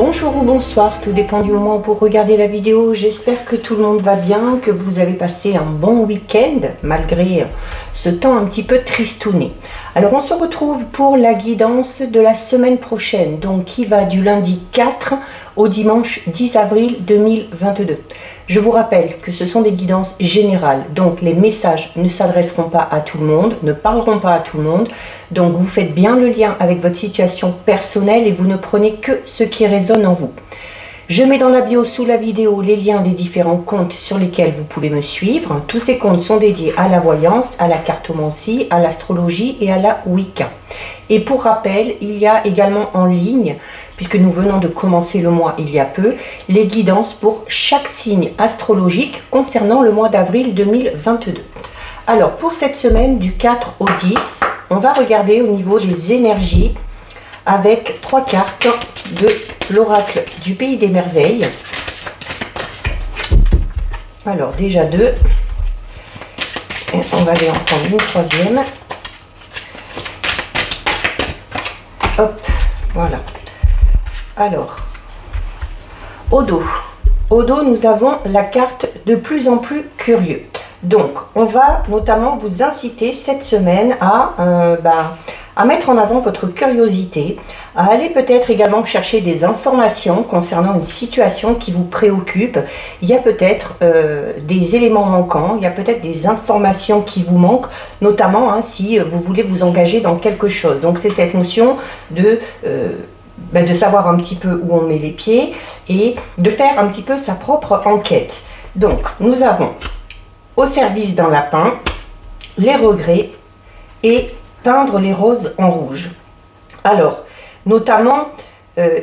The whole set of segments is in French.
Bonjour ou bonsoir, tout dépend du moment où vous regardez la vidéo. J'espère que tout le monde va bien, que vous avez passé un bon week-end malgré ce temps un petit peu tristouné. Alors on se retrouve pour la guidance de la semaine prochaine, donc qui va du lundi 4 au dimanche 10 avril 2022. Je vous rappelle que ce sont des guidances générales, donc les messages ne s'adresseront pas à tout le monde, ne parleront pas à tout le monde. Donc vous faites bien le lien avec votre situation personnelle et vous ne prenez que ce qui résonne en vous. Je mets dans la bio sous la vidéo les liens des différents comptes sur lesquels vous pouvez me suivre. Tous ces comptes sont dédiés à la voyance, à la cartomancie, à l'astrologie et à la Wicca. Et pour rappel, il y a également en ligne, puisque nous venons de commencer le mois il y a peu, les guidances pour chaque signe astrologique concernant le mois d'avril 2022. Alors pour cette semaine du 4 au 10, on va regarder au niveau des énergies avec 3 cartes de l'oracle du Pays des Merveilles. Alors déjà 2, et on va aller en prendre une troisième. Hop, voilà. Alors, au dos, nous avons la carte de plus en plus curieux. Donc, on va notamment vous inciter cette semaine à mettre en avant votre curiosité, à aller peut-être également chercher des informations concernant une situation qui vous préoccupe. Il y a peut-être des éléments manquants, il y a peut-être des informations qui vous manquent, notamment si vous voulez vous engager dans quelque chose. Donc, c'est cette notion de savoir un petit peu où on met les pieds et de faire un petit peu sa propre enquête. Donc, nous avons au service d'un lapin, les regrets et peindre les roses en rouge. Alors, notamment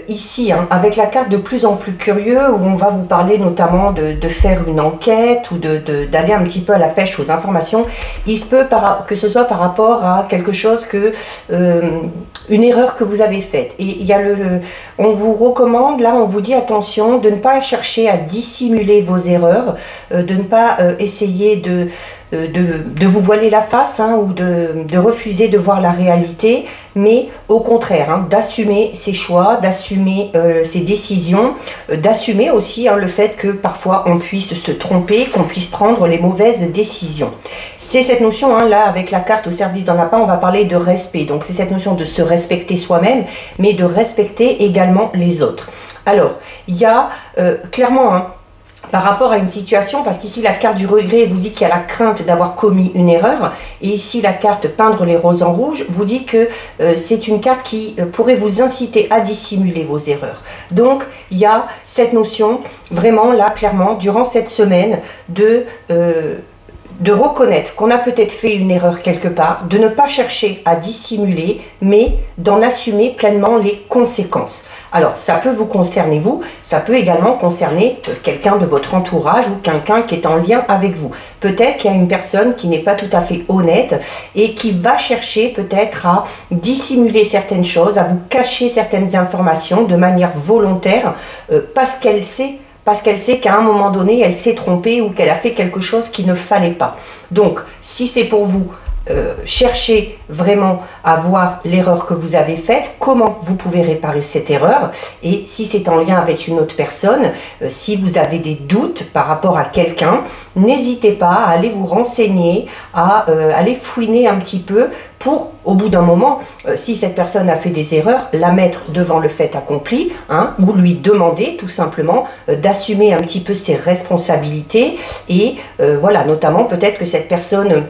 ici, avec la carte de plus en plus curieux, où on va vous parler notamment de faire une enquête ou d'aller un petit peu à la pêche aux informations, il se peut que ce soit par rapport à quelque chose une erreur que vous avez faite. Et il y a on vous recommande, là on vous dit attention, de ne pas chercher à dissimuler vos erreurs, de ne pas essayer de vous voiler la face ou de refuser de voir la réalité, mais au contraire, d'assumer ses choix, d'assumer ses décisions, d'assumer aussi le fait que parfois on puisse se tromper, qu'on puisse prendre les mauvaises décisions. C'est cette notion, là avec la carte au service d'un lapin, on va parler de respect. Donc c'est cette notion de se respecter soi-même, mais de respecter également les autres. Alors, il y a clairement par rapport à une situation, parce qu'ici la carte du regret vous dit qu'il y a la crainte d'avoir commis une erreur, et ici la carte peindre les roses en rouge vous dit que c'est une carte qui pourrait vous inciter à dissimuler vos erreurs. Donc il y a cette notion vraiment là clairement durant cette semaine de reconnaître qu'on a peut-être fait une erreur quelque part, de ne pas chercher à dissimuler, mais d'en assumer pleinement les conséquences. Alors, ça peut vous concerner vous, ça peut également concerner quelqu'un de votre entourage ou quelqu'un qui est en lien avec vous. Peut-être qu'il y a une personne qui n'est pas tout à fait honnête et qui va chercher peut-être à dissimuler certaines choses, à vous cacher certaines informations de manière volontaire parce qu'elle sait qu'à un moment donné, elle s'est trompée ou qu'elle a fait quelque chose qu'il ne fallait pas. Donc, si c'est pour vous, cherchez vraiment à voir l'erreur que vous avez faite, comment vous pouvez réparer cette erreur, et si c'est en lien avec une autre personne, si vous avez des doutes par rapport à quelqu'un, n'hésitez pas à aller vous renseigner, à aller fouiner un petit peu pour, au bout d'un moment, si cette personne a fait des erreurs, la mettre devant le fait accompli, ou lui demander tout simplement d'assumer un petit peu ses responsabilités, et voilà, notamment peut-être que cette personne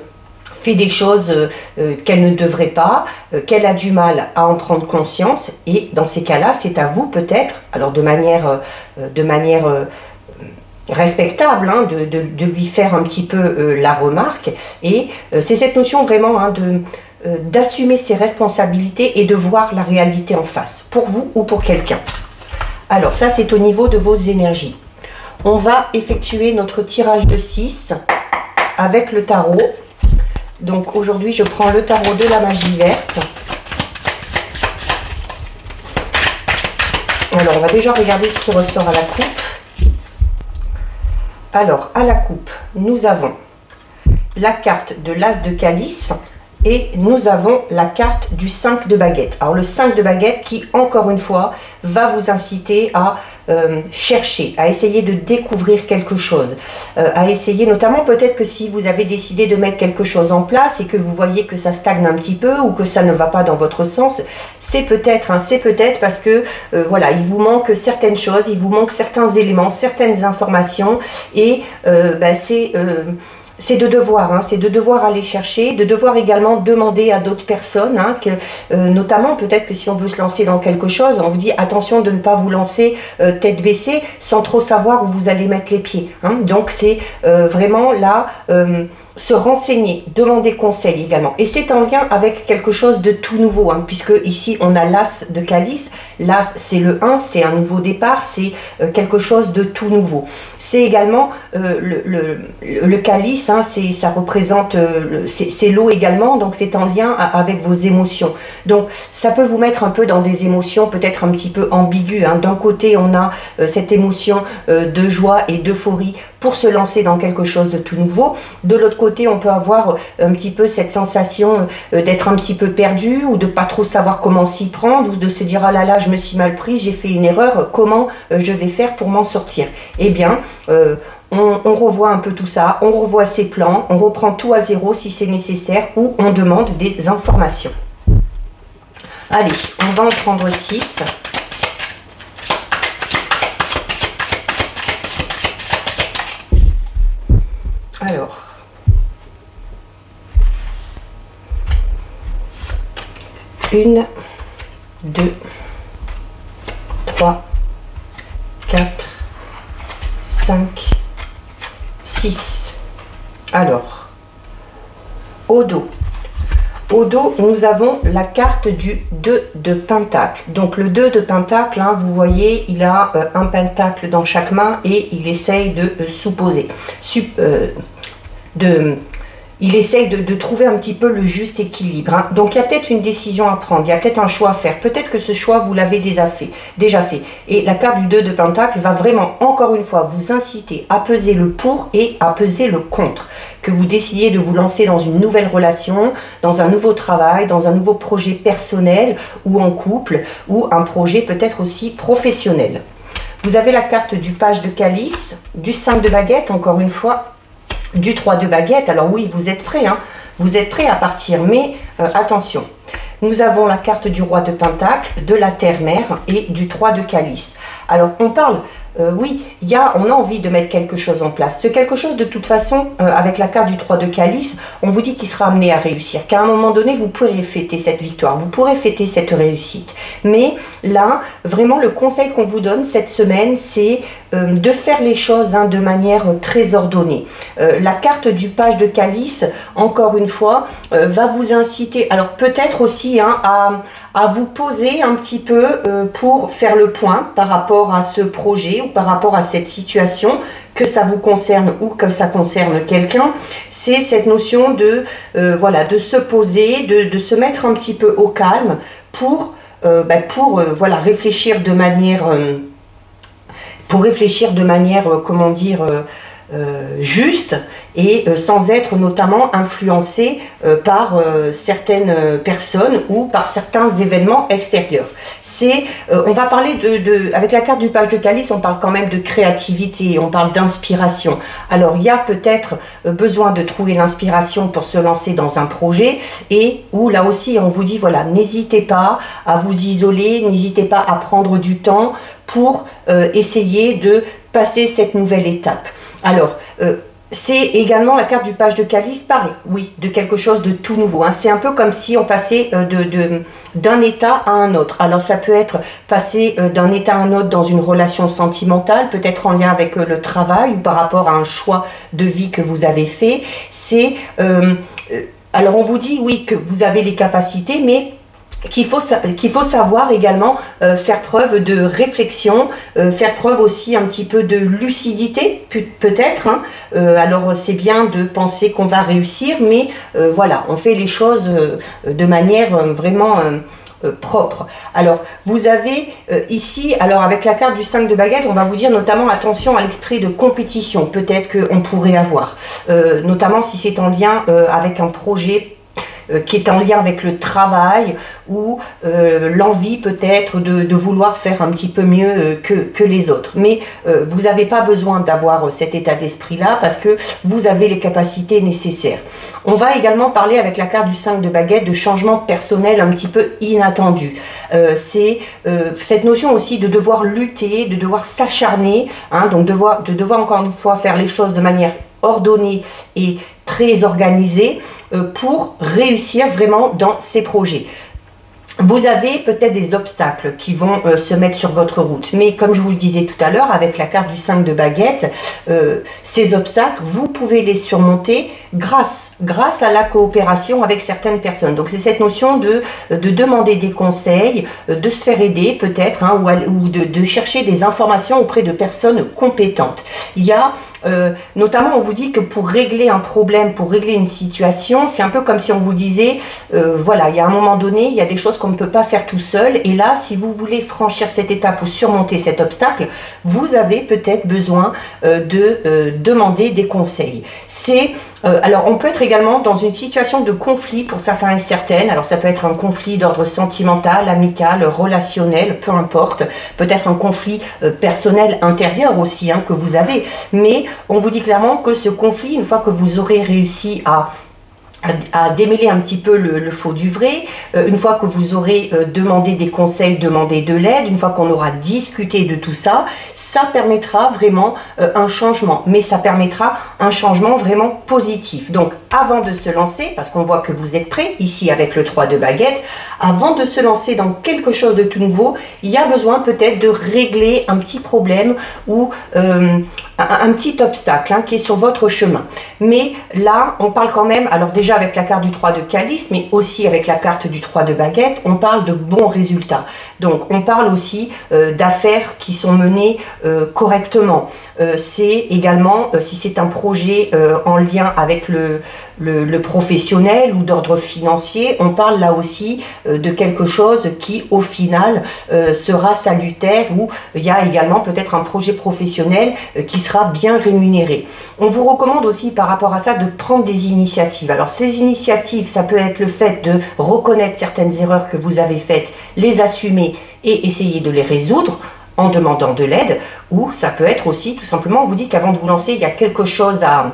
fait des choses qu'elle ne devrait pas, qu'elle a du mal à en prendre conscience, et dans ces cas-là, c'est à vous peut-être, alors de manière respectable, de lui faire un petit peu la remarque, et c'est cette notion vraiment d'assumer ses responsabilités et de voir la réalité en face, pour vous ou pour quelqu'un. Alors ça, c'est au niveau de vos énergies. On va effectuer notre tirage de 6 avec le tarot. Donc aujourd'hui, je prends le tarot de la magie verte. Alors, on va déjà regarder ce qui ressort à la coupe. Alors, à la coupe, nous avons la carte de l'As de Calice et nous avons la carte du 5 de baguette. Alors le 5 de baguette qui, encore une fois, va vous inciter à chercher, à essayer de découvrir quelque chose, à essayer notamment peut-être que si vous avez décidé de mettre quelque chose en place et que vous voyez que ça stagne un petit peu ou que ça ne va pas dans votre sens, c'est peut-être parce que voilà, il vous manque certaines choses, il vous manque certains éléments, certaines informations et c'est de devoir, c'est de devoir aller chercher, de devoir également demander à d'autres personnes, notamment peut-être que si on veut se lancer dans quelque chose, on vous dit attention de ne pas vous lancer tête baissée sans trop savoir où vous allez mettre les pieds. Donc c'est vraiment là se renseigner, demander conseil également. Et c'est en lien avec quelque chose de tout nouveau, puisque ici on a l'as de calice. L'as c'est le 1, c'est un nouveau départ, c'est quelque chose de tout nouveau. C'est également le calice, ça représente, c'est l'eau également, donc c'est en lien avec vos émotions. Donc ça peut vous mettre un peu dans des émotions peut-être un petit peu ambiguës. D'un côté on a cette émotion de joie et d'euphorie pour se lancer dans quelque chose de tout nouveau. De l'autre côté, on peut avoir un petit peu cette sensation d'être un petit peu perdu ou de pas trop savoir comment s'y prendre ou de se dire ah là là, je me suis mal prise, j'ai fait une erreur, comment je vais faire pour m'en sortir? Eh bien, on revoit un peu tout ça, on revoit ses plans, on reprend tout à zéro si c'est nécessaire ou on demande des informations. Allez, on va en prendre 6. Alors, une, 2, 3, 4, 5, 6. Alors, au dos. Au dos, nous avons la carte du 2 de pentacle. Donc le 2 de pentacle, vous voyez, il a un pentacle dans chaque main et il essaye de s'opposer. Il essaye de trouver un petit peu le juste équilibre. Donc il y a peut-être une décision à prendre, il y a peut-être un choix à faire. Peut-être que ce choix, vous l'avez déjà fait. Et la carte du 2 de pentacle va vraiment, encore une fois, vous inciter à peser le pour et à peser le contre. Que vous décidiez de vous lancer dans une nouvelle relation, dans un nouveau travail, dans un nouveau projet personnel ou en couple, ou un projet peut-être aussi professionnel. Vous avez la carte du page de calice, du 5 de baguette, encore une fois, du 3 de baguette. Alors oui, vous êtes prêts, vous êtes prêts à partir, mais attention. Nous avons la carte du roi de pentacle, de la terre-mère et du 3 de calice. Alors on parle, oui, on a envie de mettre quelque chose en place. Ce quelque chose, de toute façon, avec la carte du 3 de calice, on vous dit qu'il sera amené à réussir. Qu'à un moment donné, vous pourrez fêter cette victoire, vous pourrez fêter cette réussite. Mais là, vraiment, le conseil qu'on vous donne cette semaine, c'est de faire les choses de manière très ordonnée. La carte du page de calice, encore une fois, va vous inciter, alors peut-être aussi à vous poser un petit peu pour faire le point par rapport à ce projet ou par rapport à cette situation, que ça vous concerne ou que ça concerne quelqu'un. C'est cette notion de se poser, de se mettre un petit peu au calme pour réfléchir de manière comment dire, juste et sans être notamment influencé par certaines personnes ou par certains événements extérieurs. On va parler avec la carte du page de calice, on parle quand même de créativité, on parle d'inspiration. Alors il y a peut-être besoin de trouver l'inspiration pour se lancer dans un projet et où là aussi on vous dit voilà, n'hésitez pas à vous isoler, n'hésitez pas à prendre du temps pour essayer de passer cette nouvelle étape. Alors, c'est également la carte du page de calice, pareil, oui, de quelque chose de tout nouveau. C'est un peu comme si on passait d'un état à un autre. Alors, ça peut être passer d'un état à un autre dans une relation sentimentale, peut-être en lien avec le travail ou par rapport à un choix de vie que vous avez fait. Alors, on vous dit, oui, que vous avez les capacités, mais qu'il faut savoir également faire preuve de réflexion, faire preuve aussi un petit peu de lucidité peut-être. Alors c'est bien de penser qu'on va réussir, mais voilà, on fait les choses de manière vraiment propre. Alors vous avez ici, alors avec la carte du 5 de baguette, on va vous dire notamment attention à l'esprit de compétition, peut-être qu'on pourrait avoir, notamment si c'est en lien avec un projet qui est en lien avec le travail ou l'envie peut-être de vouloir faire un petit peu mieux que les autres. Mais vous n'avez pas besoin d'avoir cet état d'esprit-là parce que vous avez les capacités nécessaires. On va également parler avec la carte du 5 de baguette de changement personnel un petit peu inattendu. C'est cette notion aussi de devoir lutter, de devoir s'acharner, hein, donc de devoir encore une fois faire les choses de manière ordonnée et très organisée pour réussir vraiment dans ces projets. Vous avez peut-être des obstacles qui vont se mettre sur votre route, mais comme je vous le disais tout à l'heure, avec la carte du 5 de baguette, ces obstacles, vous pouvez les surmonter grâce à la coopération avec certaines personnes. Donc c'est cette notion de demander des conseils, de se faire aider peut-être, hein, ou de chercher des informations auprès de personnes compétentes. Il y a notamment, on vous dit que pour régler un problème, pour régler une situation, c'est un peu comme si on vous disait, voilà, il y a un moment donné, il y a des choses qu'on ne peut pas faire tout seul, et là, si vous voulez franchir cette étape ou surmonter cet obstacle, vous avez peut-être besoin de demander des conseils. Alors, on peut être également dans une situation de conflit pour certains et certaines. Alors, ça peut être un conflit d'ordre sentimental, amical, relationnel, peu importe. Peut-être un conflit personnel intérieur aussi, hein, que vous avez. Mais on vous dit clairement que ce conflit, une fois que vous aurez réussi à démêler un petit peu le faux du vrai, une fois que vous aurez demandé des conseils, demandé de l'aide, une fois qu'on aura discuté de tout ça, ça permettra vraiment un changement, mais ça permettra un changement vraiment positif. Donc avant de se lancer, parce qu'on voit que vous êtes prêts ici avec le 3 de baguette, avant de se lancer dans quelque chose de tout nouveau, il y a besoin peut-être de régler un petit problème ou un petit obstacle, hein, qui est sur votre chemin. Mais là, on parle quand même, alors déjà avec la carte du 3 de calice, mais aussi avec la carte du 3 de baguette, on parle de bons résultats. Donc on parle aussi d'affaires qui sont menées correctement. C'est également, si c'est un projet en lien avec le professionnel ou d'ordre financier, on parle là aussi de quelque chose qui au final sera salutaire, ou il y a également peut-être un projet professionnel qui sera bien rémunéré. On vous recommande aussi par rapport à ça de prendre des initiatives. Alors ces initiatives, ça peut être le fait de reconnaître certaines erreurs que vous avez faites, les assumer et essayer de les résoudre en demandant de l'aide, ou ça peut être aussi tout simplement, on vous dit qu'avant de vous lancer, il y a quelque chose à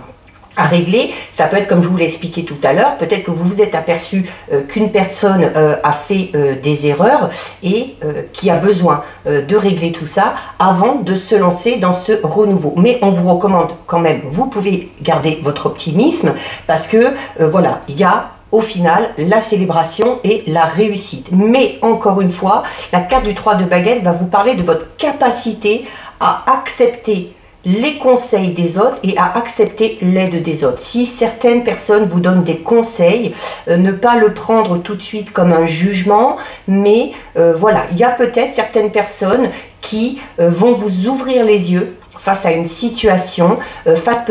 régler. Ça peut être comme je vous l'ai expliqué tout à l'heure, peut-être que vous vous êtes aperçu qu'une personne a fait des erreurs et qui a besoin de régler tout ça avant de se lancer dans ce renouveau. Mais on vous recommande quand même, vous pouvez garder votre optimisme parce que voilà, il y a au final la célébration et la réussite. Mais encore une fois, la carte du 3 de baguette va vous parler de votre capacité à accepter les conseils des autres et à accepter l'aide des autres. Si certaines personnes vous donnent des conseils, ne pas le prendre tout de suite comme un jugement, mais voilà, il y a peut-être certaines personnes qui vont vous ouvrir les yeux face à une situation, face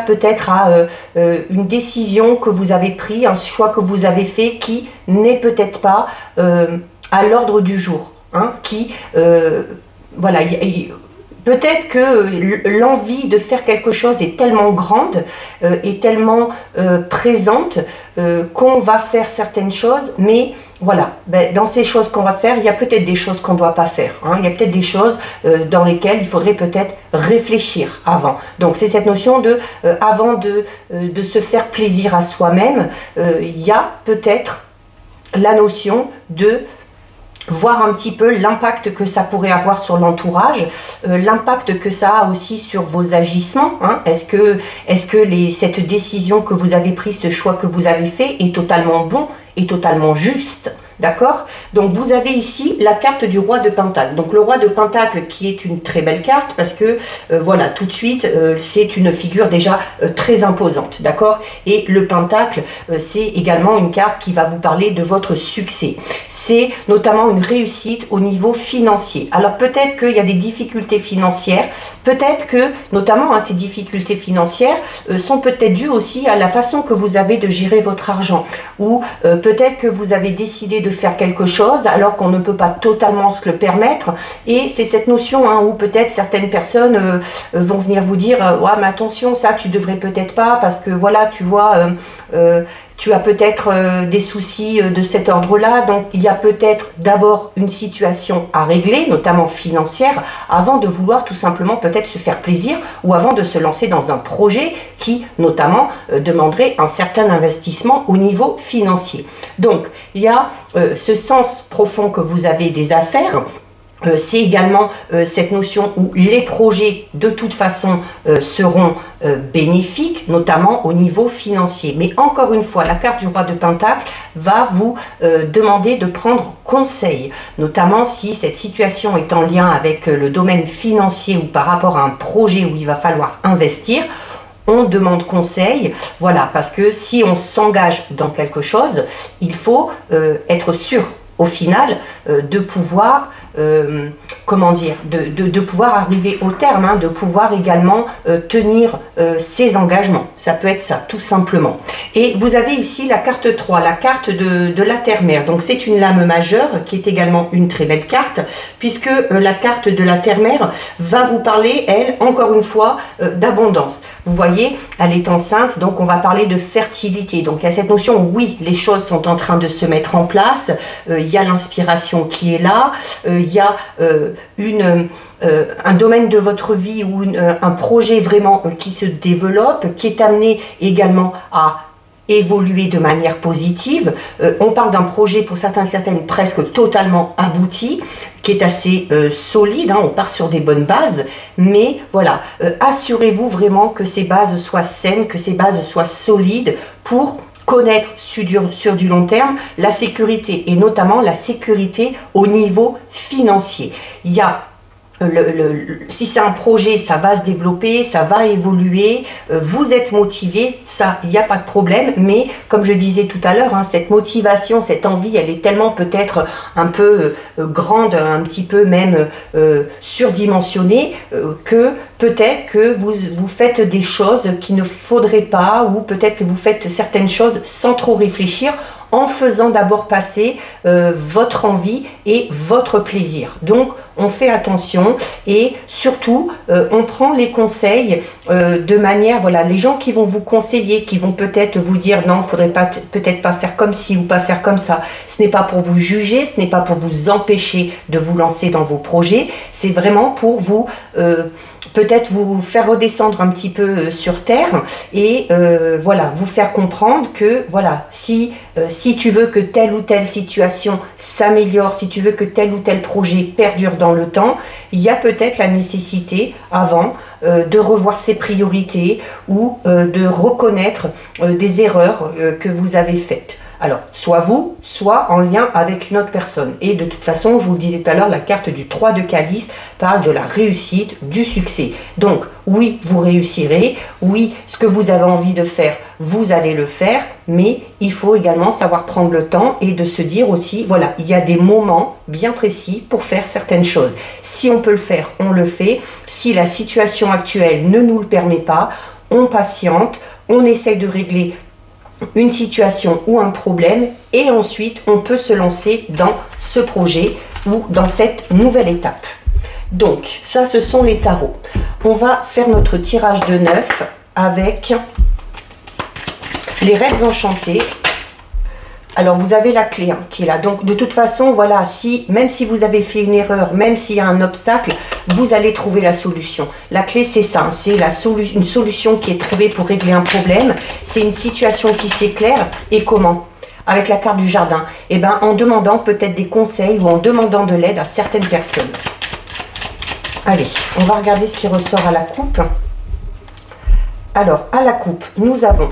peut-être à une décision que vous avez prise, un choix que vous avez fait qui n'est peut-être pas à l'ordre du jour, hein, qui, voilà, peut-être que l'envie de faire quelque chose est tellement grande, est tellement présente qu'on va faire certaines choses, mais voilà, dans ces choses qu'on va faire, il y a peut-être des choses qu'on ne doit pas faire, hein. Il y a peut-être des choses dans lesquelles il faudrait peut-être réfléchir avant. Donc c'est cette notion de, avant de se faire plaisir à soi-même, il y a peut-être la notion de voir un petit peu l'impact que ça pourrait avoir sur l'entourage, l'impact que ça a aussi sur vos agissements, hein. Est-ce que cette décision que vous avez prise, ce choix que vous avez fait est totalement bon, est totalement juste? D'accord? Donc vous avez ici la carte du roi de Pentacle. Donc le roi de Pentacle qui est une très belle carte parce que voilà, tout de suite c'est une figure déjà très imposante, d'accord? Et le Pentacle c'est également une carte qui va vous parler de votre succès. C'est notamment une réussite au niveau financier. Alors peut-être qu'il y a des difficultés financières, peut-être que notamment hein, ces difficultés financières sont peut-être dues aussi à la façon que vous avez de gérer votre argent, ou peut-être que vous avez décidé de faire quelque chose alors qu'on ne peut pas totalement se le permettre, et c'est cette notion hein, où peut-être certaines personnes vont venir vous dire ouais mais attention, ça tu devrais peut-être pas parce que voilà tu vois tu as peut-être des soucis de cet ordre-là, donc il y a peut-être d'abord une situation à régler, notamment financière, avant de vouloir tout simplement peut-être se faire plaisir ou avant de se lancer dans un projet qui notamment demanderait un certain investissement au niveau financier. Donc il y a ce sens profond que vous avez des affaires. C'est également cette notion où les projets de toute façon seront bénéfiques, notamment au niveau financier. Mais encore une fois, la carte du roi de Pentacle va vous demander de prendre conseil, notamment si cette situation est en lien avec le domaine financier ou par rapport à un projet où il va falloir investir. On demande conseil, voilà, parce que si on s'engage dans quelque chose, il faut être sûr au final de pouvoir comment dire, de pouvoir arriver au terme, hein, de pouvoir également tenir ses engagements. Ça peut être ça, tout simplement. Et vous avez ici la carte 3, la carte de la terre-mère. Donc c'est une lame majeure qui est également une très belle carte, puisque la carte de la terre-mère va vous parler, elle, encore une fois, d'abondance. Vous voyez, elle est enceinte, donc on va parler de fertilité. Donc il y a cette notion où oui, les choses sont en train de se mettre en place, il y a l'inspiration qui est là, il y a un domaine de votre vie ou un projet vraiment qui se développe, qui est amené également à évoluer de manière positive. On parle d'un projet pour certains et certaines presque totalement abouti, qui est assez solide, hein, on part sur des bonnes bases, mais voilà, assurez-vous vraiment que ces bases soient saines, que ces bases soient solides pour connaître sur du long terme la sécurité et notamment la sécurité au niveau financier. Il y a si c'est un projet, ça va se développer, ça va évoluer, vous êtes motivé, ça, il n'y a pas de problème, mais comme je disais tout à l'heure, hein, cette motivation, cette envie, elle est tellement peut-être un peu grande, un petit peu même surdimensionnée, que peut-être que vous faites des choses qu'il ne faudrait pas, ou peut-être que vous faites certaines choses sans trop réfléchir, en faisant d'abord passer votre envie et votre plaisir. Donc, on fait attention et surtout, on prend les conseils de manière, voilà, les gens qui vont vous conseiller, qui vont peut-être vous dire non, il ne faudrait peut-être pas faire comme ci ou pas faire comme ça. Ce n'est pas pour vous juger, ce n'est pas pour vous empêcher de vous lancer dans vos projets, c'est vraiment pour vous peut-être vous faire redescendre un petit peu sur terre et voilà, vous faire comprendre que voilà, si tu veux que telle ou telle situation s'améliore, si tu veux que tel ou tel projet perdure dans le temps, il y a peut-être la nécessité avant de revoir ses priorités ou de reconnaître des erreurs que vous avez faites. Alors, soit vous, soit en lien avec une autre personne. Et de toute façon, je vous le disais tout à l'heure, la carte du 3 de calice parle de la réussite, du succès. Donc, oui, vous réussirez. Oui, ce que vous avez envie de faire, vous allez le faire. Mais il faut également savoir prendre le temps et de se dire aussi, voilà, il y a des moments bien précis pour faire certaines choses. Si on peut le faire, on le fait. Si la situation actuelle ne nous le permet pas, on patiente, on essaye de régler une situation ou un problème et ensuite on peut se lancer dans ce projet ou dans cette nouvelle étape. Donc ça, ce sont les tarots. On va faire notre tirage de 9 avec les rêves enchantés. Alors vous avez la clé hein, qui est là, donc de toute façon voilà, même si vous avez fait une erreur, même s'il y a un obstacle, vous allez trouver la solution. La clé c'est ça, c'est une solution qui est trouvée pour régler un problème, c'est une situation qui s'éclaire. Et comment? Avec la carte du jardin, et ben en demandant peut-être des conseils ou en demandant de l'aide à certaines personnes. Allez, on va regarder ce qui ressort à la coupe. Alors à la coupe, nous avons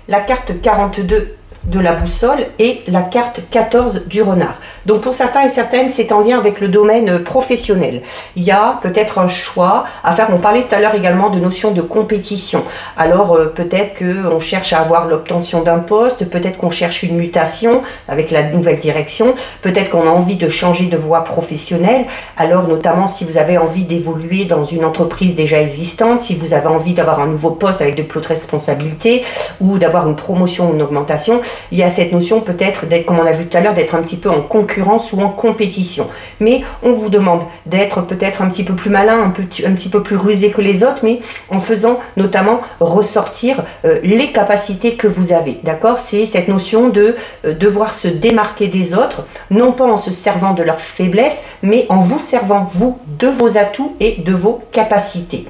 la carte 42 de la boussole et la carte 14 du renard. Donc pour certains et certaines, c'est en lien avec le domaine professionnel. Il y a peut-être un choix à faire. On parlait tout à l'heure également de notion de compétition. Alors peut-être qu'on cherche à avoir l'obtention d'un poste, peut-être qu'on cherche une mutation avec la nouvelle direction, peut-être qu'on a envie de changer de voie professionnelle. Alors notamment si vous avez envie d'évoluer dans une entreprise déjà existante, si vous avez envie d'avoir un nouveau poste avec de plus de responsabilités ou d'avoir une promotion ou une augmentation, il y a cette notion peut-être d'être, comme on l'a vu tout à l'heure, d'être un petit peu en concurrence ou en compétition. Mais on vous demande d'être peut-être un petit peu plus malin, un petit peu plus rusé que les autres, mais en faisant notamment ressortir les capacités que vous avez. D'accord? C'est cette notion de devoir se démarquer des autres, non pas en se servant de leurs faiblesses, mais en vous servant, vous, de vos atouts et de vos capacités.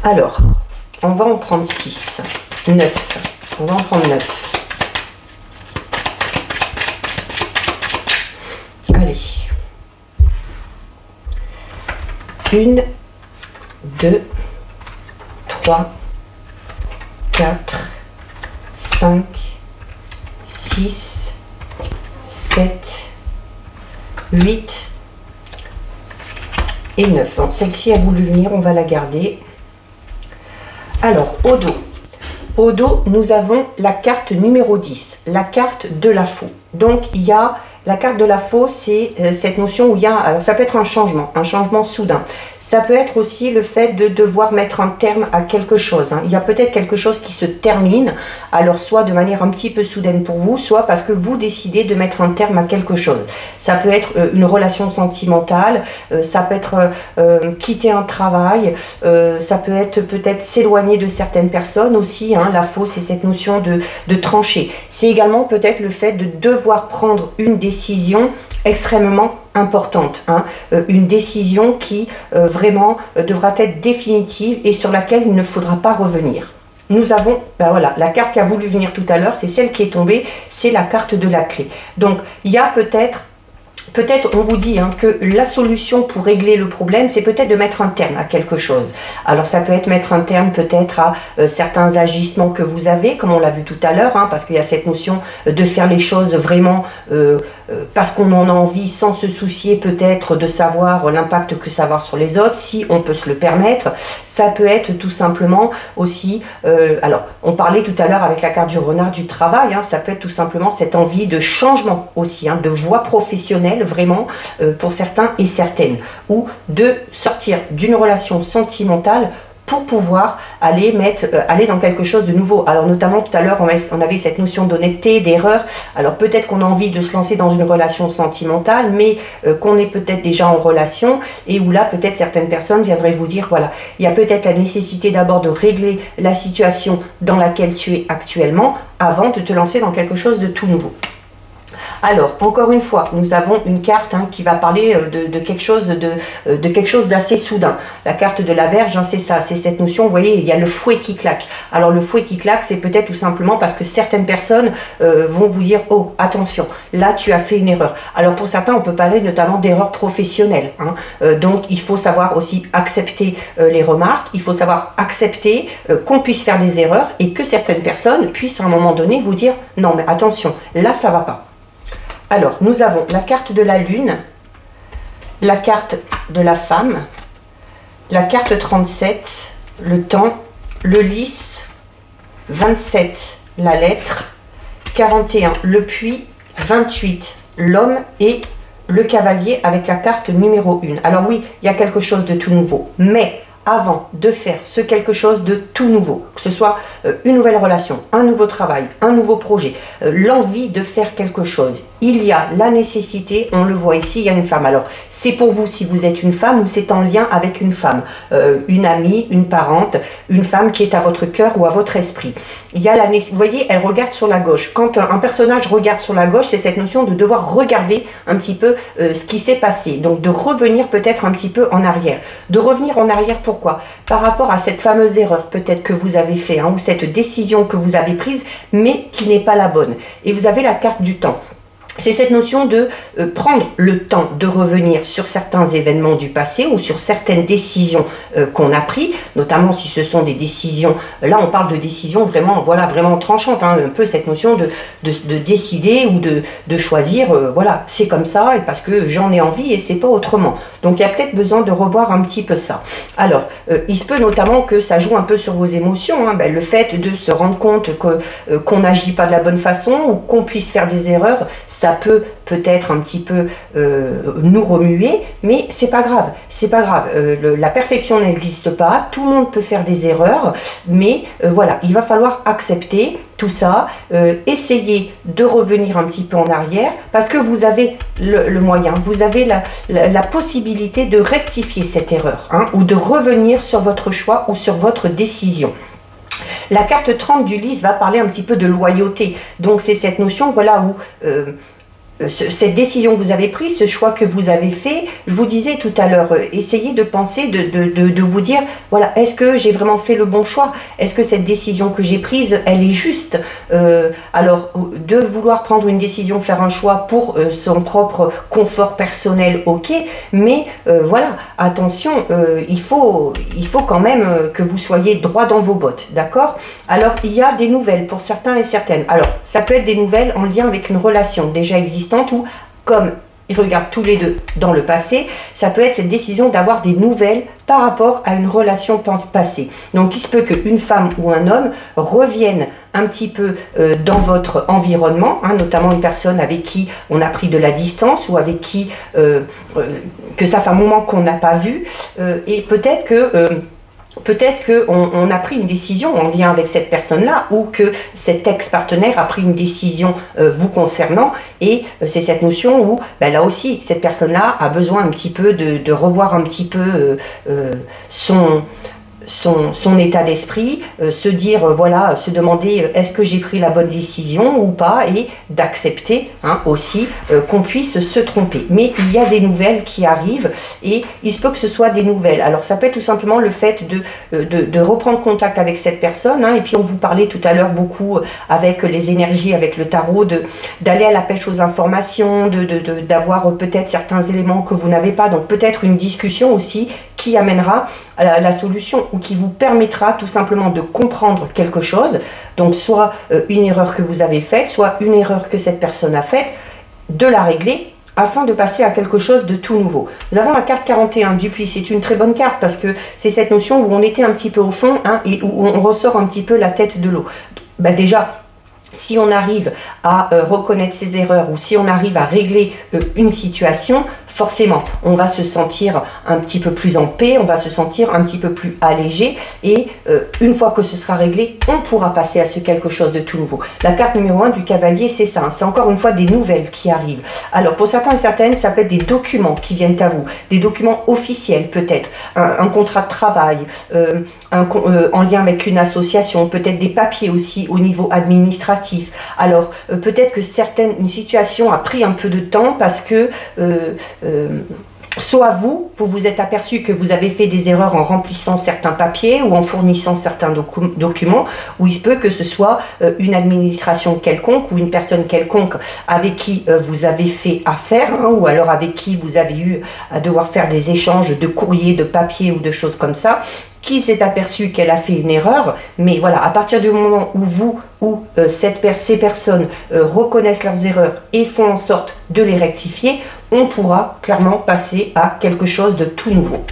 Alors, on va en prendre 6, 9. On va en prendre 9. Allez. 1, 2, 3, 4, 5, 6, 7, 8 et 9. Bon, celle-ci a voulu venir, on va la garder. Alors, au dos. Au dos, nous avons la carte numéro 10, la carte de la faux. Donc, il y a la carte de la faux, c'est cette notion où il y a, alors ça peut être un changement soudain. Ça peut être aussi le fait de devoir mettre un terme à quelque chose. Hein. Il y a peut-être quelque chose qui se termine, alors soit de manière un petit peu soudaine pour vous, soit parce que vous décidez de mettre un terme à quelque chose. Ça peut être une relation sentimentale, ça peut être quitter un travail, ça peut être peut-être s'éloigner de certaines personnes aussi. Hein. La faux, c'est cette notion de trancher. C'est également peut-être le fait de devoir prendre une décision extrêmement importante, hein, une décision qui vraiment devra être définitive et sur laquelle il ne faudra pas revenir. Nous avons, ben voilà, la carte qui a voulu venir tout à l'heure, c'est celle qui est tombée, c'est la carte de la clé. Donc, il y a peut-être on vous dit hein, que la solution pour régler le problème, c'est peut-être de mettre un terme à quelque chose. Alors ça peut être mettre un terme peut-être à certains agissements que vous avez, comme on l'a vu tout à l'heure, hein, parce qu'il y a cette notion de faire les choses vraiment parce qu'on en a envie, sans se soucier peut-être de savoir l'impact que ça va avoir sur les autres, si on peut se le permettre. Ça peut être tout simplement aussi, alors on parlait tout à l'heure avec la carte du renard du travail, hein, ça peut être tout simplement cette envie de changement aussi, hein, de voie professionnelle, vraiment pour certains et certaines, ou de sortir d'une relation sentimentale pour pouvoir aller dans quelque chose de nouveau. Alors notamment tout à l'heure on avait cette notion d'honnêteté, d'erreur. Alors peut-être qu'on a envie de se lancer dans une relation sentimentale, mais qu'on est peut-être déjà en relation, et où là peut-être certaines personnes viendraient vous dire voilà, il y a peut-être la nécessité d'abord de régler la situation dans laquelle tu es actuellement avant de te lancer dans quelque chose de tout nouveau. Alors, encore une fois, nous avons une carte hein, qui va parler de quelque chose d'assez soudain. La carte de la Vierge, hein, c'est ça, c'est cette notion, vous voyez, il y a le fouet qui claque. Alors, le fouet qui claque, c'est peut-être tout simplement parce que certaines personnes vont vous dire « Oh, attention, là, tu as fait une erreur ». Alors, pour certains, on peut parler notamment d'erreurs professionnelles. Hein. Donc, il faut savoir aussi accepter les remarques, il faut savoir accepter qu'on puisse faire des erreurs et que certaines personnes puissent à un moment donné vous dire « Non, mais attention, là, ça ne va pas ». Alors, nous avons la carte de la Lune, la carte de la Femme, la carte 37, le temps, le lys, 27, la lettre, 41, le puits, 28, l'homme et le cavalier avec la carte numéro 1. Alors oui, il y a quelque chose de tout nouveau, mais avant de faire ce quelque chose de tout nouveau, que ce soit une nouvelle relation, un nouveau travail, un nouveau projet, l'envie de faire quelque chose, il y a la nécessité, on le voit ici, il y a une femme. Alors, c'est pour vous si vous êtes une femme ou c'est en lien avec une femme, une amie, une parente, une femme qui est à votre cœur ou à votre esprit. Il y a vous voyez, elle regarde sur la gauche. Quand un personnage regarde sur la gauche, c'est cette notion de devoir regarder un petit peu ce qui s'est passé. Donc, de revenir peut-être un petit peu en arrière. De revenir en arrière, pourquoi? Par rapport à cette fameuse erreur peut-être que vous avez fait, hein, ou cette décision que vous avez prise, mais qui n'est pas la bonne. Et vous avez la carte du temps. C'est cette notion de prendre le temps de revenir sur certains événements du passé ou sur certaines décisions qu'on a prises, notamment si ce sont des décisions, là on parle de décisions vraiment, voilà, vraiment tranchantes, hein, un peu cette notion de décider ou de choisir, voilà, c'est comme ça et parce que j'en ai envie et c'est pas autrement. Donc il y a peut-être besoin de revoir un petit peu ça. Alors, il se peut notamment que ça joue un peu sur vos émotions, hein, le fait de se rendre compte qu'on n'agit pas de la bonne façon ou qu'on puisse faire des erreurs, ça peut peut-être un petit peu nous remuer, mais c'est pas grave, c'est pas grave. La perfection n'existe pas, tout le monde peut faire des erreurs, mais voilà, il va falloir accepter tout ça, essayer de revenir un petit peu en arrière, parce que vous avez le moyen, vous avez la possibilité de rectifier cette erreur, hein, ou de revenir sur votre choix ou sur votre décision. La carte 30 du lys va parler un petit peu de loyauté. Donc c'est cette notion, voilà, où cette décision que vous avez prise, ce choix que vous avez fait, je vous disais tout à l'heure, essayez de penser, de vous dire, voilà, est-ce que j'ai vraiment fait le bon choix? Est-ce que cette décision que j'ai prise, elle est juste? Alors, de vouloir prendre une décision, faire un choix pour son propre confort personnel, ok, mais voilà, attention, il faut quand même que vous soyez droit dans vos bottes, d'accord? Alors, il y a des nouvelles pour certains et certaines. Alors, ça peut être des nouvelles en lien avec une relation déjà existante, ou comme ils regardent tous les deux dans le passé, ça peut être cette décision d'avoir des nouvelles par rapport à une relation passée. Donc il se peut qu'une femme ou un homme revienne un petit peu dans votre environnement, hein, notamment une personne avec qui on a pris de la distance, ou avec qui que ça fait un moment qu'on n'a pas vu, et peut-être que qu'on a pris une décision en lien avec cette personne-là, ou que cet ex-partenaire a pris une décision vous concernant, et c'est cette notion où, ben là aussi, cette personne-là a besoin un petit peu de revoir un petit peu son état d'esprit, se dire, voilà, se demander est-ce que j'ai pris la bonne décision ou pas, et d'accepter, hein, aussi qu'on puisse se tromper. Mais il y a des nouvelles qui arrivent, et il se peut que ce soit des nouvelles. Alors ça peut être tout simplement le fait de reprendre contact avec cette personne, hein, et puis on vous parlait tout à l'heure beaucoup avec les énergies, avec le tarot, d'aller à la pêche aux informations, d'avoir peut-être certains éléments que vous n'avez pas, donc peut-être une discussion aussi qui amènera à la solution, ou qui vous permettra tout simplement de comprendre quelque chose, donc soit une erreur que vous avez faite, soit une erreur que cette personne a faite, de la régler afin de passer à quelque chose de tout nouveau. Nous avons la carte 41 du puits, c'est une très bonne carte parce que c'est cette notion où on était un petit peu au fond, hein, et où on ressort un petit peu la tête de l'eau. Ben déjà, si on arrive à reconnaître ses erreurs, ou si on arrive à régler une situation, forcément, on va se sentir un petit peu plus en paix, on va se sentir un petit peu plus allégé, et une fois que ce sera réglé, on pourra passer à ce quelque chose de tout nouveau. La carte numéro 1 du cavalier, c'est ça, hein, c'est encore une fois des nouvelles qui arrivent. Alors, pour certains et certaines, ça peut être des documents qui viennent à vous, des documents officiels peut-être, un contrat de travail, en lien avec une association, peut-être des papiers aussi au niveau administratif. Alors peut-être que une situation a pris un peu de temps parce que soit vous vous êtes aperçu que vous avez fait des erreurs en remplissant certains papiers ou en fournissant certains documents, ou il se peut que ce soit une administration quelconque ou une personne quelconque avec qui vous avez fait affaire, hein, ou alors avec qui vous avez eu à devoir faire des échanges de courriers, de papiers ou de choses comme ça, qui s'est aperçu qu'elle a fait une erreur. Mais voilà, à partir du moment où ces personnes reconnaissent leurs erreurs et font en sorte de les rectifier, on pourra clairement passer à quelque chose de tout nouveau.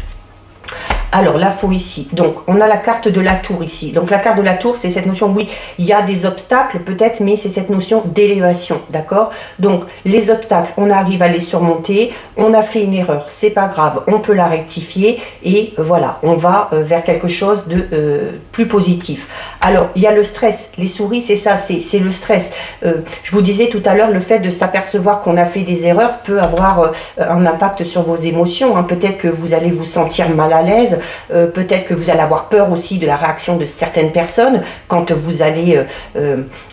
Alors, la faux ici. Donc, on a la carte de la tour ici. Donc, la carte de la tour, c'est cette notion, oui, il y a des obstacles peut-être, mais c'est cette notion d'élévation, d'accord? Donc, les obstacles, on arrive à les surmonter. On a fait une erreur, c'est pas grave, on peut la rectifier. Et voilà, on va vers quelque chose de plus positif. Alors, il y a le stress. Les souris, c'est ça, c'est le stress. Je vous disais tout à l'heure, le fait de s'apercevoir qu'on a fait des erreurs peut avoir un impact sur vos émotions, hein. Peut-être que vous allez vous sentir mal à l'aise. Peut-être que vous allez avoir peur aussi de la réaction de certaines personnes quand vous allez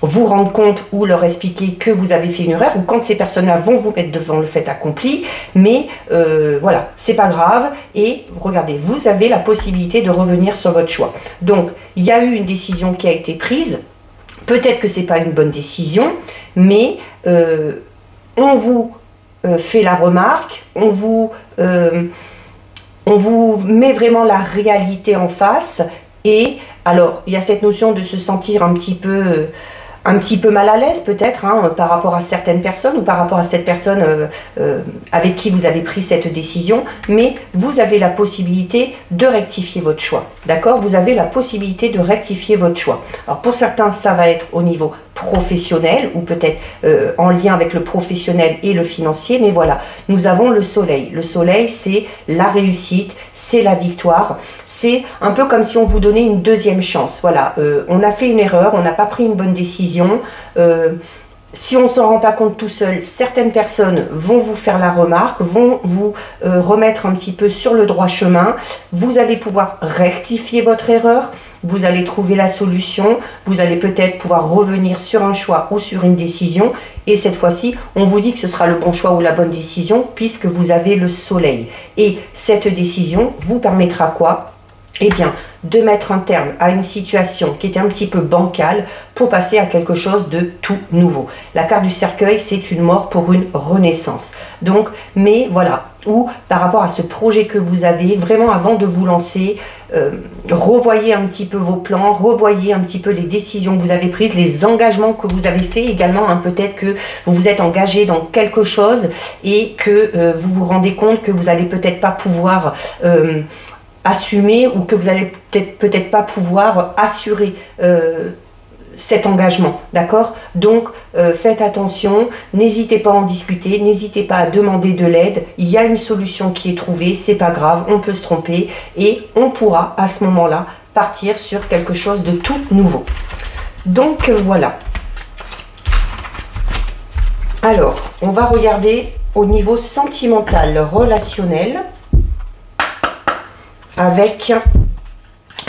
vous rendre compte ou leur expliquer que vous avez fait une erreur, ou quand ces personnes-là vont vous mettre devant le fait accompli. Mais voilà, c'est pas grave, et regardez, vous avez la possibilité de revenir sur votre choix. Donc, il y a eu une décision qui a été prise, peut-être que c'est pas une bonne décision, mais on vous fait la remarque, on vous met vraiment la réalité en face. Et alors, il y a cette notion de se sentir un petit peu mal à l'aise peut-être, hein, par rapport à certaines personnes, ou par rapport à cette personne avec qui vous avez pris cette décision, mais vous avez la possibilité de rectifier votre choix, d'accord? Vous avez la possibilité de rectifier votre choix. Alors pour certains, ça va être au niveau professionnel ou peut-être en lien avec le professionnel et le financier, mais voilà, nous avons le soleil. Le soleil, c'est la réussite, c'est la victoire, c'est un peu comme si on vous donnait une deuxième chance. Voilà, on a fait une erreur, on n'a pas pris une bonne décision. Si on ne s'en rend pas compte tout seul, certaines personnes vont vous faire la remarque, vont vous remettre un petit peu sur le droit chemin. Vous allez pouvoir rectifier votre erreur, vous allez trouver la solution, vous allez peut-être pouvoir revenir sur un choix ou sur une décision. Et cette fois-ci, on vous dit que ce sera le bon choix ou la bonne décision puisque vous avez le soleil. Et cette décision vous permettra quoi ? Eh bien, de mettre un terme à une situation qui était un petit peu bancale pour passer à quelque chose de tout nouveau. La carte du cercueil, c'est une mort pour une renaissance. Donc, mais voilà, ou par rapport à ce projet que vous avez, vraiment avant de vous lancer, revoyez un petit peu vos plans, revoyez un petit peu les décisions que vous avez prises, les engagements que vous avez faits également. Hein, peut-être que vous vous êtes engagé dans quelque chose et que vous vous rendez compte que vous n'allez peut-être pas pouvoir assumer ou que vous allez peut-être pas pouvoir assurer cet engagement, d'accord? Donc faites attention, n'hésitez pas à en discuter, n'hésitez pas à demander de l'aide. Il y a une solution qui est trouvée, c'est pas grave, on peut se tromper et on pourra à ce moment-là partir sur quelque chose de tout nouveau. Donc voilà. Alors, on va regarder au niveau sentimental, relationnel, avec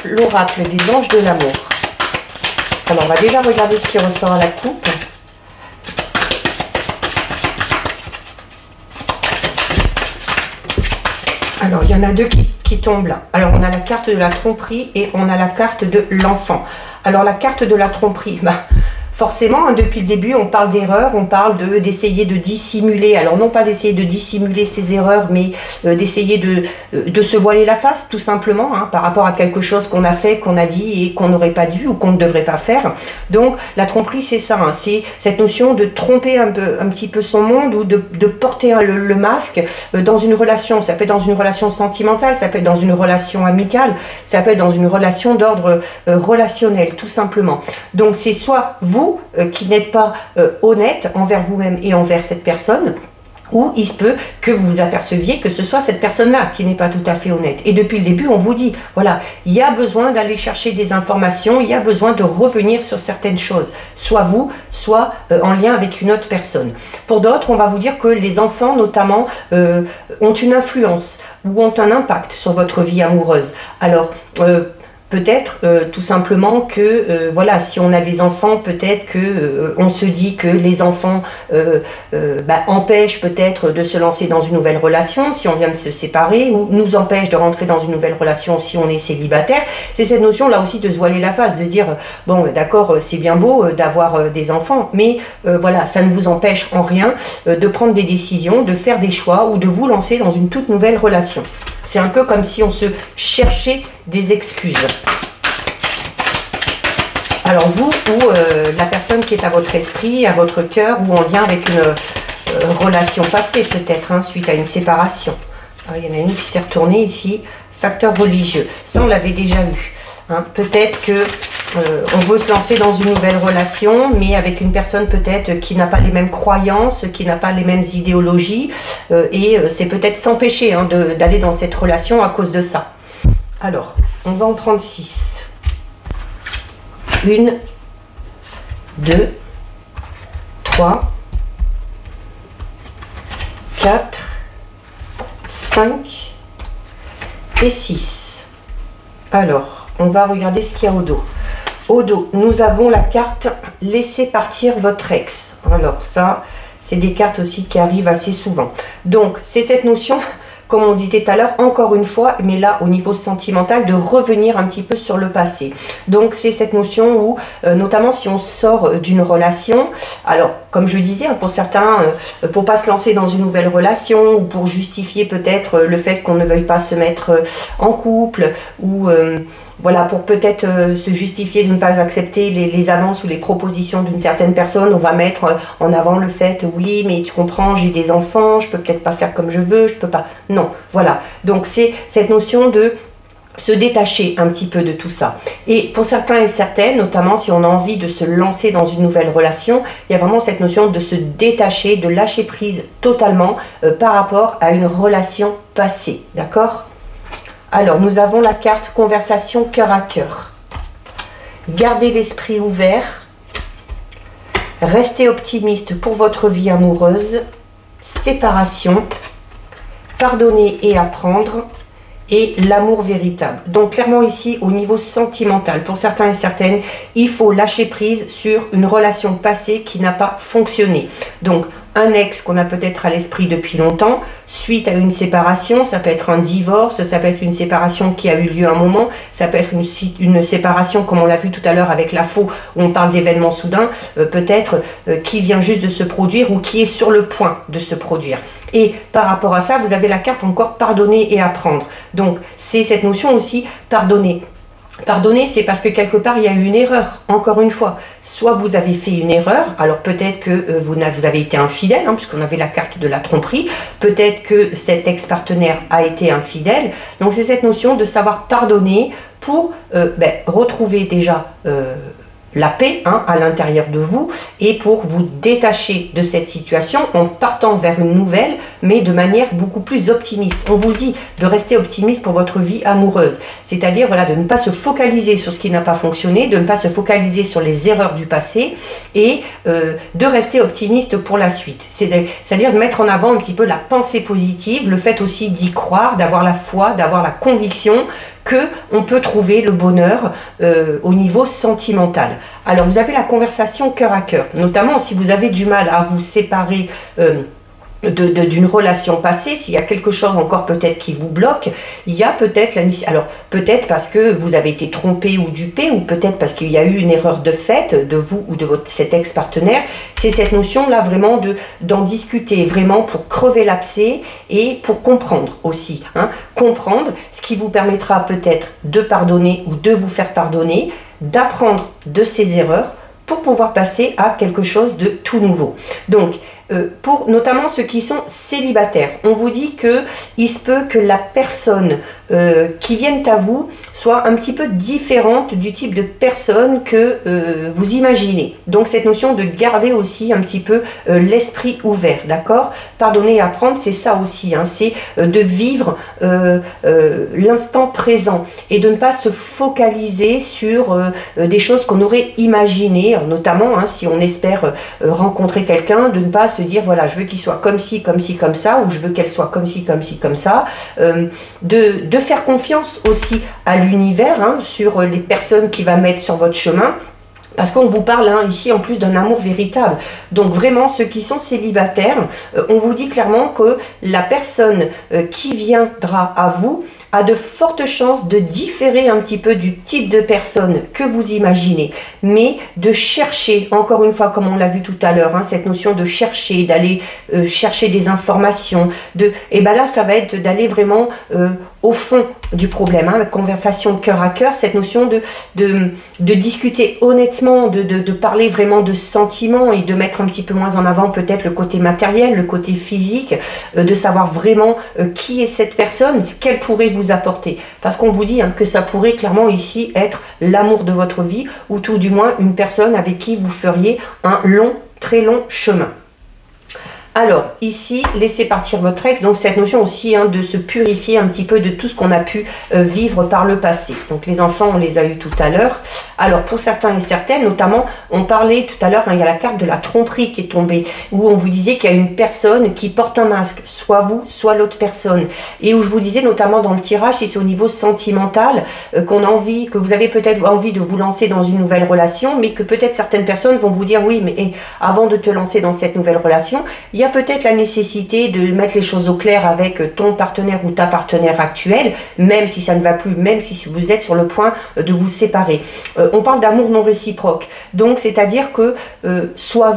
l'oracle des anges de l'amour. Alors, on va déjà regarder ce qui ressort à la coupe. Alors, il y en a deux qui tombent là. Alors, on a la carte de la tromperie et on a la carte de l'enfant. Alors, la carte de la tromperie, forcément, hein, depuis le début, on parle d'erreurs, on parle d'essayer de dissimuler, alors non pas d'essayer de dissimuler ses erreurs, mais d'essayer de se voiler la face, tout simplement, hein, par rapport à quelque chose qu'on a fait, qu'on a dit et qu'on n'aurait pas dû ou qu'on ne devrait pas faire. Donc, la tromperie, c'est ça, hein, c'est cette notion de tromper un petit peu son monde ou de porter le masque dans une relation. Ça peut être dans une relation sentimentale, ça peut être dans une relation amicale, ça peut être dans une relation d'ordre relationnel, tout simplement. Donc, c'est soit vous qui n'êtes pas honnête envers vous-même et envers cette personne, ou il se peut que vous vous aperceviez que ce soit cette personne-là qui n'est pas tout à fait honnête. Et depuis le début, on vous dit, voilà, il y a besoin d'aller chercher des informations, il y a besoin de revenir sur certaines choses, soit vous, soit en lien avec une autre personne. Pour d'autres, on va vous dire que les enfants, notamment, ont une influence ou ont un impact sur votre vie amoureuse. Alors, peut-être tout simplement que voilà, si on a des enfants, peut-être que on se dit que les enfants empêchent peut-être de se lancer dans une nouvelle relation si on vient de se séparer, ou nous empêchent de rentrer dans une nouvelle relation si on est célibataire. C'est cette notion là aussi de se voiler la face, de se dire bon d'accord, c'est bien beau d'avoir des enfants, mais voilà, ça ne vous empêche en rien de prendre des décisions, de faire des choix ou de vous lancer dans une toute nouvelle relation. C'est un peu comme si on se cherchait des excuses. Alors vous ou la personne qui est à votre esprit, à votre cœur ou en lien avec une relation passée peut-être, hein, suite à une séparation. Alors, il y en a une qui s'est retournée ici, facteur religieux. Ça on l'avait déjà vu. Hein. Peut-être que on veut se lancer dans une nouvelle relation, mais avec une personne peut-être qui n'a pas les mêmes croyances, qui n'a pas les mêmes idéologies, et c'est peut-être s'empêcher hein, d'aller dans cette relation à cause de ça. Alors, on va en prendre 6. 1, 2, 3, 4, 5 et 6. Alors, on va regarder ce qu'il y a au dos. Au dos, nous avons la carte « Laissez partir votre ex ». Alors ça, c'est des cartes aussi qui arrivent assez souvent. Donc, c'est cette notion, comme on disait tout à l'heure, encore une fois, mais là, au niveau sentimental, de revenir un petit peu sur le passé. Donc, c'est cette notion où, notamment si on sort d'une relation, alors, comme je le disais, pour certains, pour pas se lancer dans une nouvelle relation, ou pour justifier peut-être le fait qu'on ne veuille pas se mettre en couple, ou... voilà, pour peut-être se justifier de ne pas accepter les avances ou les propositions d'une certaine personne, on va mettre en avant le fait, oui, mais tu comprends, j'ai des enfants, je peux peut-être pas faire comme je veux, je peux pas... Non, voilà. Donc c'est cette notion de se détacher un petit peu de tout ça. Et pour certains et certaines, notamment si on a envie de se lancer dans une nouvelle relation, il y a vraiment cette notion de se détacher, de lâcher prise totalement par rapport à une relation passée. D'accord? Alors, nous avons la carte conversation cœur à cœur. Gardez l'esprit ouvert. Restez optimiste pour votre vie amoureuse. Séparation. Pardonner et apprendre. Et l'amour véritable. Donc clairement ici au niveau sentimental, pour certains et certaines, il faut lâcher prise sur une relation passée qui n'a pas fonctionné. Donc un ex qu'on a peut-être à l'esprit depuis longtemps, suite à une séparation, ça peut être un divorce, ça peut être une séparation qui a eu lieu un moment, ça peut être une séparation comme on l'a vu tout à l'heure avec la faux, où on parle d'événements soudains, peut-être qui vient juste de se produire ou qui est sur le point de se produire. Et par rapport à ça, vous avez la carte encore pardonner et apprendre. Donc c'est cette notion aussi, pardonner. Pardonner, c'est parce que quelque part, il y a eu une erreur, encore une fois. Soit vous avez fait une erreur, alors peut-être que vous avez été infidèle, puisqu'on avait la carte de la tromperie, peut-être que cet ex-partenaire a été infidèle. Donc c'est cette notion de savoir pardonner pour retrouver déjà la paix à l'intérieur de vous et pour vous détacher de cette situation en partant vers une nouvelle, mais de manière beaucoup plus optimiste. On vous le dit, de rester optimiste pour votre vie amoureuse. C'est-à-dire voilà, de ne pas se focaliser sur ce qui n'a pas fonctionné, de ne pas se focaliser sur les erreurs du passé et de rester optimiste pour la suite. C'est-à-dire de mettre en avant un petit peu la pensée positive, le fait aussi d'y croire, d'avoir la foi, d'avoir la conviction qu'on peut trouver le bonheur au niveau sentimental. Alors vous avez la conversation cœur à cœur, notamment si vous avez du mal à vous séparer d'une relation passée, s'il y a quelque chose encore peut-être qui vous bloque, il y a peut-être alors peut-être parce que vous avez été trompé ou dupé, ou peut-être parce qu'il y a eu une erreur de fait de vous ou de cet ex-partenaire. C'est cette notion là vraiment d'en discuter vraiment pour crever l'abcès et pour comprendre aussi, comprendre ce qui vous permettra peut-être de pardonner ou de vous faire pardonner, d'apprendre de ses erreurs pour pouvoir passer à quelque chose de tout nouveau. Donc, pour notamment ceux qui sont célibataires, on vous dit que il se peut que la personne qui vienne à vous soit un petit peu différente du type de personne que vous imaginez. Donc cette notion de garder aussi un petit peu l'esprit ouvert, d'accord? Pardonner et apprendre, c'est ça aussi, c'est de vivre l'instant présent et de ne pas se focaliser sur des choses qu'on aurait imaginées, notamment si on espère rencontrer quelqu'un, de ne pas se dire voilà, je veux qu'il soit comme ci, comme ci, comme ça, ou je veux qu'elle soit comme ci, comme ci, comme ça, de faire confiance aussi à l'univers sur les personnes qui va mettre sur votre chemin. Parce qu'on vous parle ici en plus d'un amour véritable. Donc vraiment, ceux qui sont célibataires, on vous dit clairement que la personne qui viendra à vous a de fortes chances de différer un petit peu du type de personne que vous imaginez, mais de chercher, encore une fois, comme on l'a vu tout à l'heure, cette notion de chercher, d'aller chercher des informations, et ben là, ça va être d'aller vraiment au fond du problème, la conversation cœur à cœur, cette notion de discuter honnêtement, de parler vraiment de sentiments et de mettre un petit peu moins en avant peut-être le côté matériel, le côté physique, de savoir vraiment qui est cette personne, ce qu'elle pourrait vous apporter. Parce qu'on vous dit que ça pourrait clairement ici être l'amour de votre vie, ou tout du moins une personne avec qui vous feriez un long, très long chemin. Alors, ici, laissez partir votre ex, donc cette notion aussi de se purifier un petit peu de tout ce qu'on a pu vivre par le passé. Donc les enfants, on les a eu tout à l'heure. Alors pour certains et certaines, notamment, on parlait tout à l'heure, il y a la carte de la tromperie qui est tombée, où on vous disait qu'il y a une personne qui porte un masque, soit vous, soit l'autre personne. Et où je vous disais, notamment dans le tirage, si c'est au niveau sentimental, que vous avez peut-être envie de vous lancer dans une nouvelle relation, mais que peut-être certaines personnes vont vous dire, oui, mais avant de te lancer dans cette nouvelle relation, il y a peut-être la nécessité de mettre les choses au clair avec ton partenaire ou ta partenaire actuelle, même si ça ne va plus, même si vous êtes sur le point de vous séparer. On parle d'amour non réciproque. Donc, c'est-à-dire que soit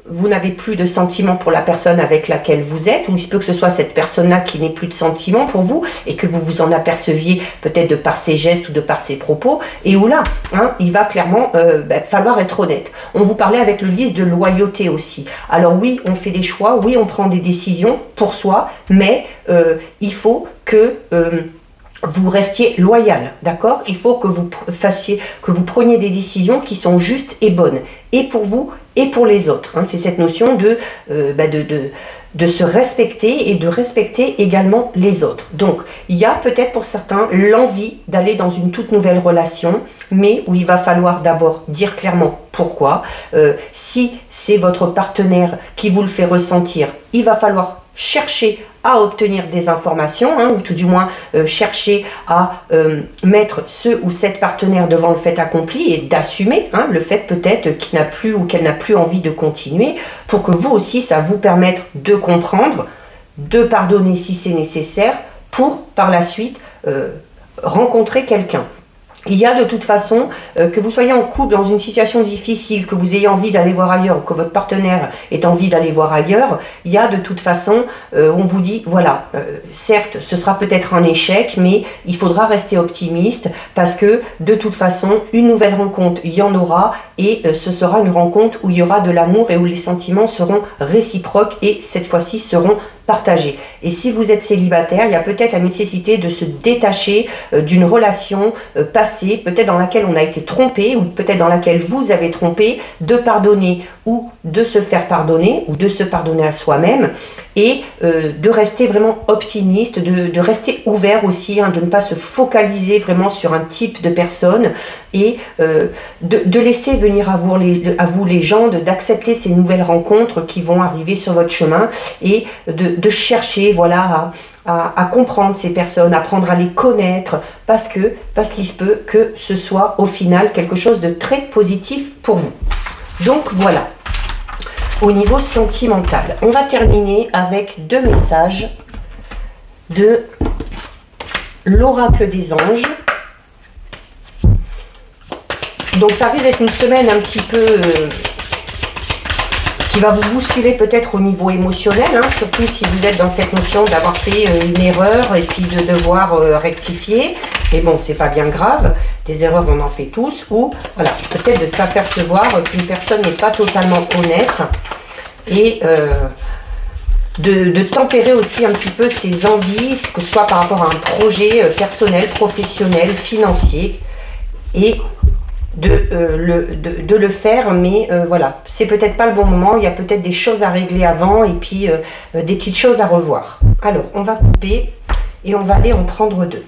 vous n'avez plus de sentiments pour la personne avec laquelle vous êtes, ou il se peut que ce soit cette personne-là qui n'ait plus de sentiments pour vous, et que vous vous en aperceviez peut-être de par ses gestes ou de par ses propos, et où là, il va clairement falloir être honnête. On vous parlait avec le liste de loyauté aussi. Alors oui, on fait des choix, oui, on prend des décisions pour soi, mais il faut que vous restiez loyal, d'accord? Il faut que vous preniez des décisions qui sont justes et bonnes, et pour vous et pour les autres. Hein. C'est cette notion de se respecter et de respecter également les autres. Donc, il y a peut-être pour certains l'envie d'aller dans une toute nouvelle relation, mais où il va falloir d'abord dire clairement pourquoi. Si c'est votre partenaire qui vous le fait ressentir, il va falloir chercher à obtenir des informations, hein, ou tout du moins chercher à mettre ce ou cette partenaire devant le fait accompli et d'assumer hein, le fait peut-être qu'il n'a plus ou qu'elle n'a plus envie de continuer, pour que vous aussi ça vous permette de comprendre, de pardonner si c'est nécessaire, pour par la suite rencontrer quelqu'un. Il y a de toute façon, que vous soyez en couple dans une situation difficile, que vous ayez envie d'aller voir ailleurs, ou que votre partenaire ait envie d'aller voir ailleurs, il y a de toute façon, on vous dit, voilà, certes, ce sera peut-être un échec, mais il faudra rester optimiste, parce que de toute façon, une nouvelle rencontre, il y en aura, et ce sera une rencontre où il y aura de l'amour et où les sentiments seront réciproques, et cette fois-ci seront partagés. Et si vous êtes célibataire, il y a peut-être la nécessité de se détacher d'une relation passée, peut-être dans laquelle on a été trompé, ou peut-être dans laquelle vous avez trompé, de pardonner ou de se faire pardonner, ou de se pardonner à soi-même, et de rester vraiment optimiste, de rester ouvert aussi, hein, de ne pas se focaliser vraiment sur un type de personne, et de laisser venir à vous les gens, d'accepter ces nouvelles rencontres qui vont arriver sur votre chemin, et de chercher voilà, à comprendre ces personnes, apprendre à les connaître, parce qu'il se peut que ce soit au final quelque chose de très positif pour vous. Donc voilà, au niveau sentimental. On va terminer avec 2 messages de l'oracle des anges. Donc ça risque d'être une semaine un petit peu qui va vous bousculer peut-être au niveau émotionnel, hein, surtout si vous êtes dans cette notion d'avoir fait une erreur et puis de devoir rectifier. Mais bon, c'est pas bien grave, des erreurs on en fait tous, ou voilà, peut-être de s'apercevoir qu'une personne n'est pas totalement honnête, et de tempérer aussi un petit peu ses envies, que ce soit par rapport à un projet personnel, professionnel, financier, et de le faire, mais voilà, c'est peut-être pas le bon moment, il y a peut-être des choses à régler avant, et puis des petites choses à revoir. Alors, on va couper, et on va aller en prendre 2.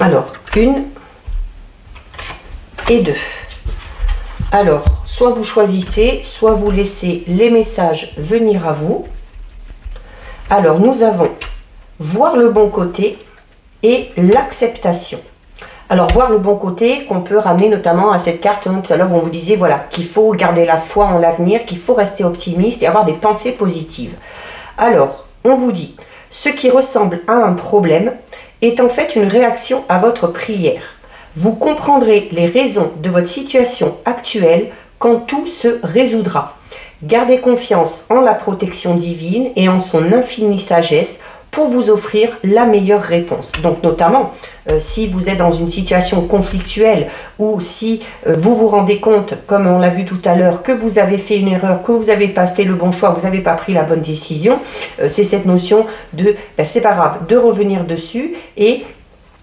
Alors, 1 et 2. Alors, soit vous choisissez, soit vous laissez les messages venir à vous. Alors, nous avons voir le bon côté et l'acceptation. Alors, voir le bon côté qu'on peut ramener notamment à cette carte, hein, tout à l'heure où on vous disait voilà, qu'il faut garder la foi en l'avenir, qu'il faut rester optimiste et avoir des pensées positives. Alors, on vous dit, ce qui ressemble à un problème est en fait une réaction à votre prière. Vous comprendrez les raisons de votre situation actuelle quand tout se résoudra. Gardez confiance en la protection divine et en son infinie sagesse pour vous offrir la meilleure réponse. Donc notamment, si vous êtes dans une situation conflictuelle, ou si vous vous rendez compte, comme on l'a vu tout à l'heure, que vous avez fait une erreur, que vous n'avez pas fait le bon choix, que vous n'avez pas pris la bonne décision, c'est cette notion de, c'est pas grave, de revenir dessus, et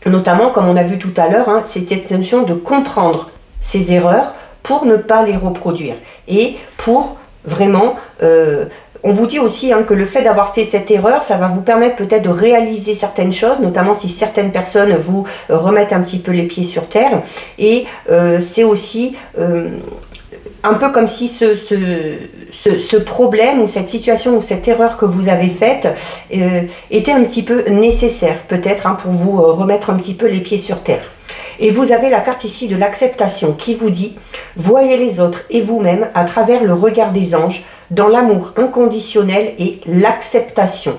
notamment, comme on a vu tout à l'heure, hein, c'est cette notion de comprendre ces erreurs pour ne pas les reproduire, et pour vraiment... on vous dit aussi hein, que le fait d'avoir fait cette erreur, ça va vous permettre peut-être de réaliser certaines choses, notamment si certaines personnes vous remettent un petit peu les pieds sur terre. Et c'est aussi un peu comme si ce problème ou cette situation ou cette erreur que vous avez faite était un petit peu nécessaire peut-être hein, pour vous remettre un petit peu les pieds sur terre. Et vous avez la carte ici de l'acceptation qui vous dit « Voyez les autres et vous-même à travers le regard des anges dans l'amour inconditionnel et l'acceptation.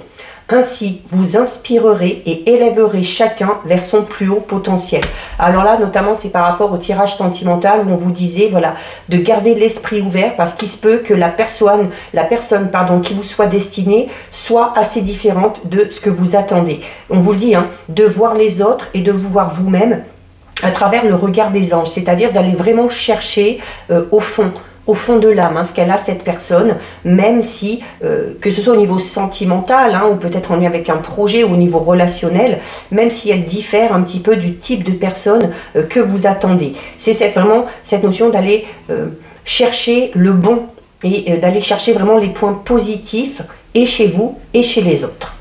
Ainsi, vous inspirerez et élèverez chacun vers son plus haut potentiel. » Alors là, notamment, c'est par rapport au tirage sentimental où on vous disait voilà, de garder l'esprit ouvert parce qu'il se peut que la personne qui vous soit destinée soit assez différente de ce que vous attendez. On vous le dit, hein, de voir les autres et de vous voir vous-même à travers le regard des anges, c'est-à-dire d'aller vraiment chercher au fond au fond de l'âme, hein, ce qu'elle a cette personne, même si, que ce soit au niveau sentimental, hein, ou peut-être en lien avec un projet, ou au niveau relationnel, même si elle diffère un petit peu du type de personne que vous attendez. C'est vraiment cette notion d'aller chercher le bon et d'aller chercher vraiment les points positifs et chez vous et chez les autres.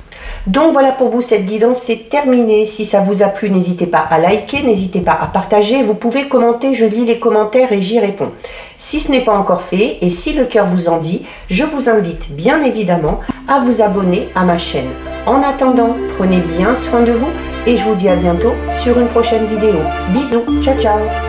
Donc voilà pour vous, cette guidance, c'est terminé. Si ça vous a plu, n'hésitez pas à liker, n'hésitez pas à partager. Vous pouvez commenter, je lis les commentaires et j'y réponds. Si ce n'est pas encore fait et si le cœur vous en dit, je vous invite bien évidemment à vous abonner à ma chaîne. En attendant, prenez bien soin de vous et je vous dis à bientôt sur une prochaine vidéo. Bisous, ciao ciao.